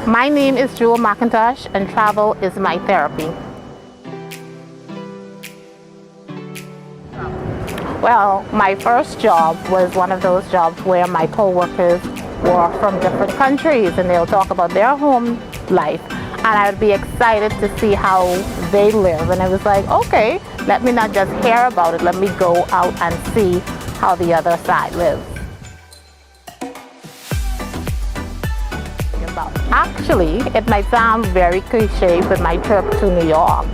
My name is McIntosh, and travel is my therapy. Well, my first job was one of those jobs where my co-workers were from different countries and they'll talk about their home life, and I would be excited to see how they live. And I was like, okay, let me not just hear about it, let me go out and see how the other side lives. Actually, it might sound very cliche, but my trip to New York,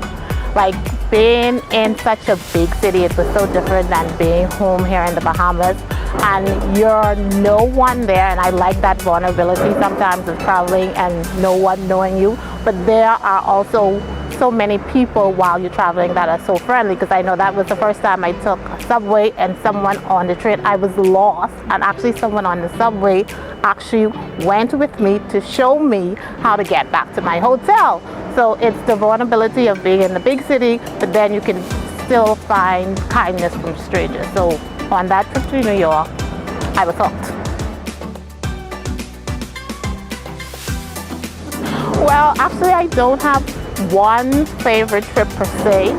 like being in such a big city, it was so different than being home here in the Bahamas, and you're no one there. And I like that vulnerability sometimes of traveling and no one knowing you, but there are also so many people while you're traveling that are so friendly, because I know that was the first time I took a subway and someone on the train, I was lost, and actually someone on the subway actually went with me to show me how to get back to my hotel. So it's the vulnerability of being in the big city, but then you can still find kindness from strangers. So on that trip to New York, I was hooked. Well, actually I don't have one favorite trip per se,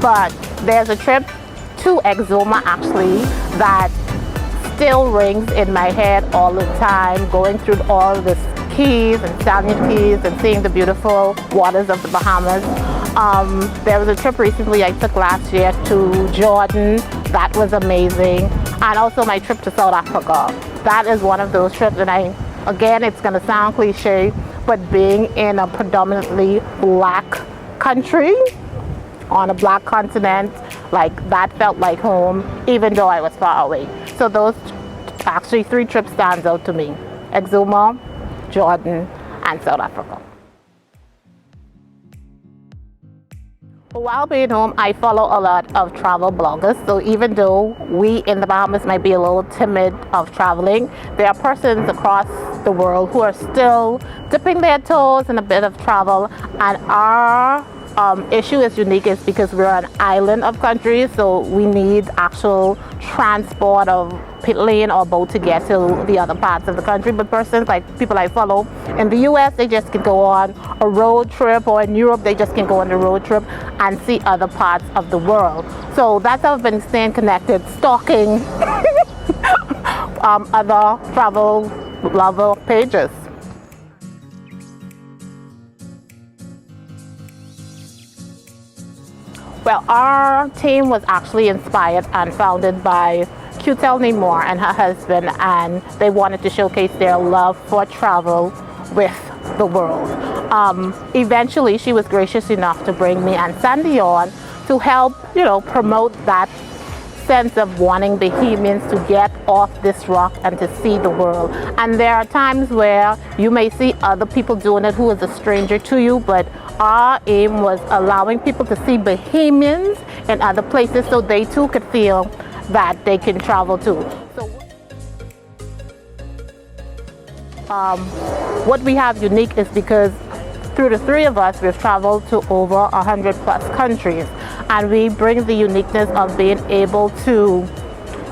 but there's a trip to Expo actually that still rings in my head all the time, going through all the keys and Salient Keys and seeing the beautiful waters of the Bahamas. There was a trip recently I took last year to Jordan. That was amazing. And also my trip to South Africa. That is one of those trips, and again, it's going to sound cliche, but being in a predominantly black country on a black continent, like that felt like home, even though I was far away. So those actually 3 trips stands out to me: Expo, Jordan, and South Africa. While being home, I follow a lot of travel bloggers. So even though we in the Bahamas might be a little timid of traveling, there are persons across the world who are still dipping their toes in a bit of travel. And our issue is unique is because we're an island of countries, so we need actual transport of plane or boat to get to the other parts of the country. But persons like people I follow in the US, they just can go on a road trip, or in Europe they just can go on a road trip and see other parts of the world. So that's how I've been staying connected, stalking other travel lover pages. Well, our team was actually inspired and founded by Cutel Moore and her husband, and they wanted to showcase their love for travel with the world. Eventually, she was gracious enough to bring me and Sandy on to help, promote that sense of wanting Bahamians to get off this rock and to see the world. And there are times where you may see other people doing it who is a stranger to you, but our aim was allowing people to see Bahamians in other places so they too could feel that they can travel too. So what we have unique is because through the 3 of us, we've traveled to over 100 plus countries, and we bring the uniqueness of being able to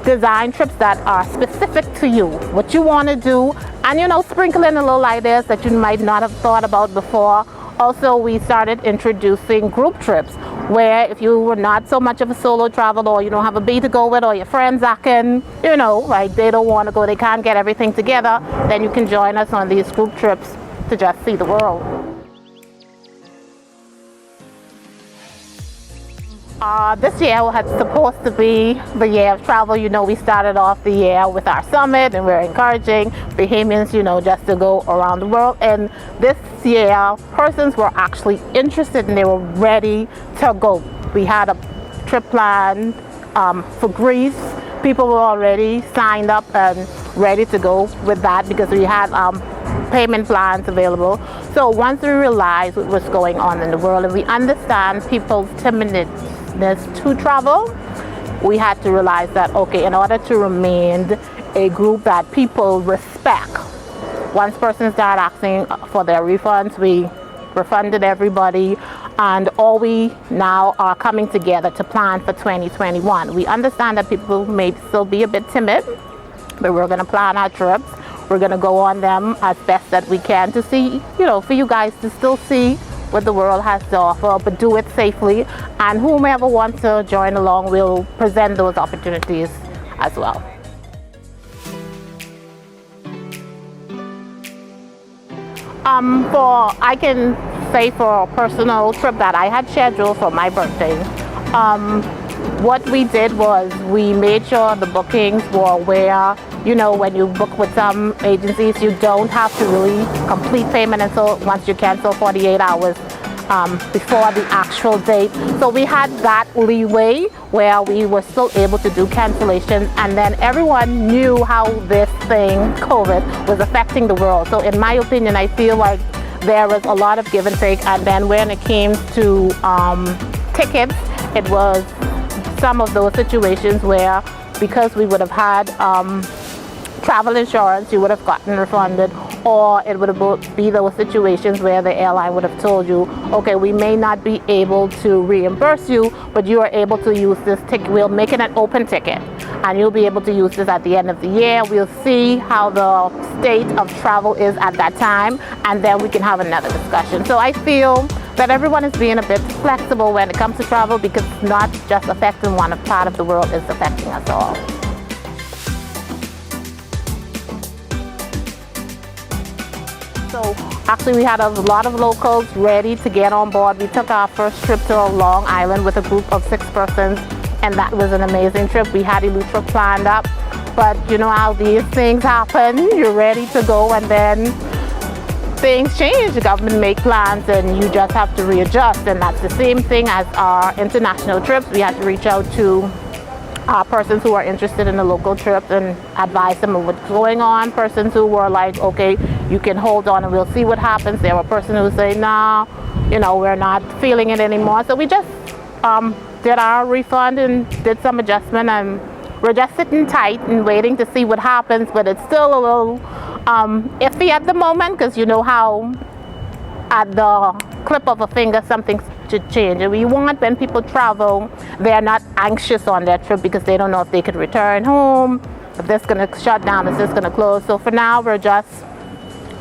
design trips that are specific to you, what you want to do, and sprinkle in a little ideas that you might not have thought about before. Also, we started introducing group trips where if you were not so much of a solo traveler, or you don't have a bee to go with, or your friends acting, like they don't want to go, they can't get everything together, then you can join us on these group trips to just see the world. This year was supposed to be the year of travel. We started off the year with our summit, and we're encouraging Bahamians, just to go around the world. And this year, persons were actually interested and they were ready to go. We had a trip planned for Greece. People were already signed up and ready to go with that because we had payment plans available. So once we realized what was going on in the world and we understand people's timidness to travel, we had to realize that, okay, in order to remain a group that people respect, once persons started asking for their refunds, we refunded everybody, and all we now are coming together to plan for 2021. We understand that people may still be a bit timid, but we're going to plan our trips. We're going to go on them as best that we can to see, for you guys to still see what the world has to offer, but do it safely. And whomever wants to join along, we'll present those opportunities as well. I can say for a personal trip that I had scheduled for my birthday, what we did was we made sure the bookings were where, when you book with some agencies, you don't have to really complete payment until once you cancel 48 hours before the actual date. So we had that leeway where we were still able to do cancellations, and then everyone knew how this thing, COVID, was affecting the world. So in my opinion, I feel like there was a lot of give and take, and then when it came to tickets, it was some of those situations where, because we would have had travel insurance, you would have gotten refunded, or it would be those situations where the airline would have told you, okay, we may not be able to reimburse you, but you are able to use this ticket. We'll make it an open ticket, and you'll be able to use this at the end of the year. We'll see how the state of travel is at that time, and then we can have another discussion. So I feel that everyone is being a bit flexible when it comes to travel, because it's not just affecting one part of the world, it's affecting us all. So actually we had a lot of locals ready to get on board. We took our first trip to Long Island with a group of 6 persons, and that was an amazing trip. We had Eleuthera planned up, but you know how these things happen. You're ready to go, and then things change. The government make plans and you just have to readjust, and that's the same thing as our international trips. We had to reach out to persons who are interested in the local trips and advise them of what's going on. Persons who were like, okay, you can hold on and we'll see what happens. There were persons who say, no, we're not feeling it anymore. So we just did our refund and did some adjustment, and we're just sitting tight and waiting to see what happens. But it's still a little iffy at the moment, because you know how at the clip of a finger something should change. And we want, when people travel, they're not anxious on their trip because they don't know if they could return home, if this is going to shut down, if this is going to close. So for now, we're just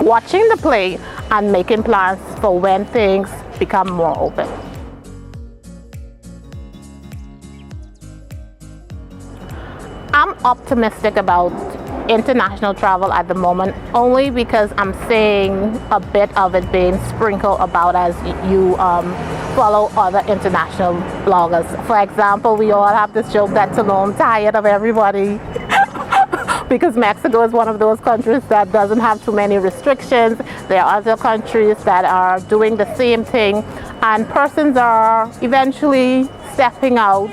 watching the play and making plans for when things become more open. I'm optimistic about international travel at the moment, only because I'm seeing a bit of it being sprinkled about as you follow other international bloggers. For example, we all have this joke that Tulum tired of everybody because Mexico is one of those countries that doesn't have too many restrictions. There are other countries that are doing the same thing, and persons are eventually stepping out,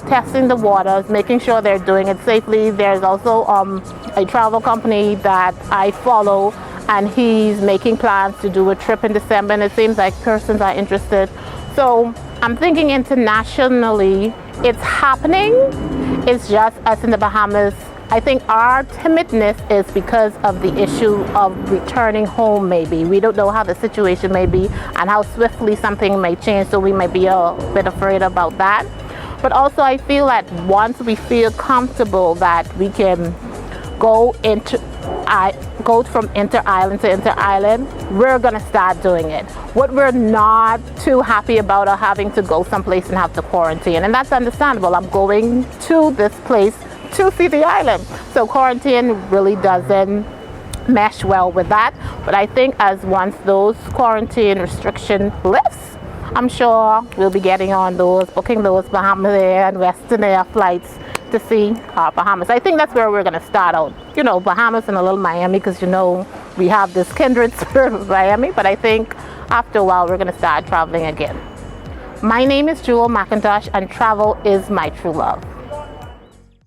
testing the waters, making sure they're doing it safely. There's also a travel company that I follow, and he's making plans to do a trip in December, and it seems like persons are interested. So I'm thinking internationally it's happening. It's just us in the Bahamas. I think our timidness is because of the issue of returning home. Maybe we don't know how the situation may be and how swiftly something may change, so we might be a bit afraid about that. But also I feel that once we feel comfortable that we can go from inter-island to inter-island, we're gonna start doing it. What we're not too happy about are having to go someplace and have to quarantine, and that's understandable. I'm going to this place to see the island, so quarantine really doesn't mesh well with that. But I think as once those quarantine restriction lifts, I'm sure we'll be getting on those, booking those Bahamas Air and Western Air flights to see Bahamas. I think that's where we're going to start out. Bahamas and a little Miami, because we have this kindred spirit of Miami. But I think after a while we're going to start traveling again. My name is McIntosh, and travel is my true love.